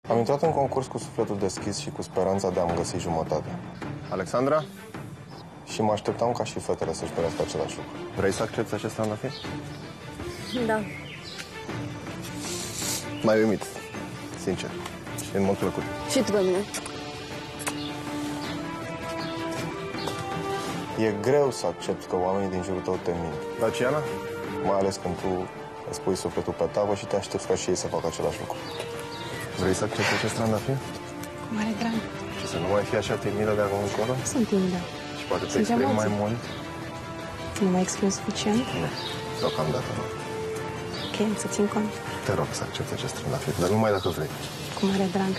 Am intrat în concurs cu sufletul deschis și cu speranța de a-mi găsi jumătate. Alexandra? Și mă așteptam ca și fetele să-și dorească același lucru. Vrei să accepti acest trandafir? Da. M-ai uimit, sincer. Și în mod plăcut. Și tu pe mine. E greu să accepti că oamenii din jurul tău te mint. Daciana? Mai ales când tu îți pui sufletul pe tavă și te aștepți ca și ei să facă același lucru. Vrei să accepti acest trandafir? Cu mare drag. Și să nu mai fii așa timidă de acum încolo? Sunt timidă. Și poate te exprimi mai mult? Nu mă exprim suficient? Nu. Deocamdată nu. Ok, să țin cont. Te rog să accepti acest trandafir, dar numai dacă vrei. Cu mare drag.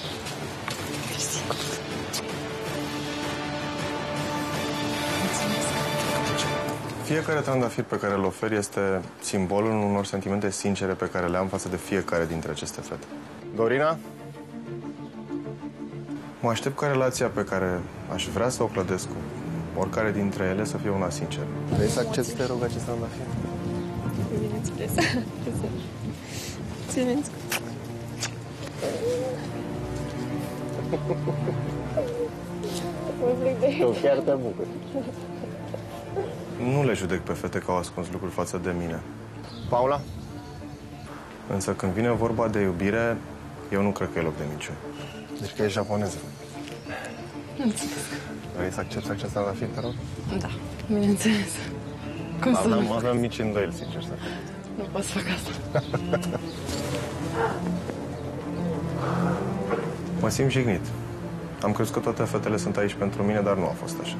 Fiecare trandafir pe care îl oferi este simbolul unor sentimente sincere pe care le am față de fiecare dintre aceste fete. Dorina? Mă aștept ca relația pe care aș vrea să o clădesc cu oricare dintre ele să fie una sinceră. Vrei să accepti, te rog, acest trandafir? Bineînțeles. Țineți. Tu chiar te bucuri. Nu le judec pe fete că au ascuns lucruri față de mine. Paula? Însă când vine vorba de iubire, eu nu cred că e loc de minciuni. Deci că ești japoneză. Mulțumesc. Vrei să accepti acest trandafir, te rog? Da, bineînțeles. Cum să nu? Aveam mici îndoieli, sincer să fiu. Nu pot să fac asta. Mă simt jignit. Am crezut că toate fetele sunt aici pentru mine, dar nu a fost așa.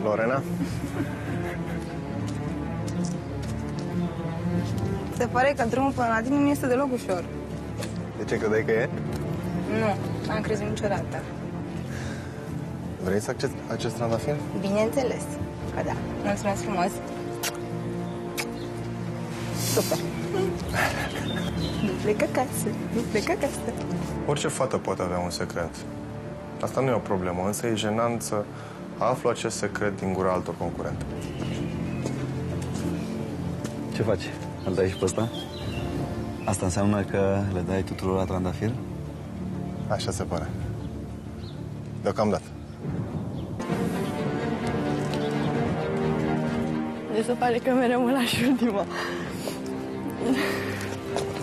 Lorena? Se pare că drumul până la tine nu este deloc ușor. De ce credeai că e? Nu, n-am crezut niciodată. Vrei să accepti acest trandafir? Bineînțeles că da. Mulțumesc frumos. Super. Nu plec acasă, nu plec acasă. Orice fată poate avea un secret. Asta nu e o problemă, însă e jenant să aflu acest secret din gura altor concurente. Ce faci? Îl dai și pe ăsta? Asta înseamnă că le dai tuturor la trandafir? Așa se pare. Deocamdată. Mi se pare că mereu mă lași ultima.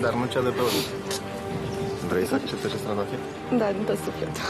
Dar nu cea de pe urmă. Vrei să accepti acest trandafir? Da, din tot sufletul.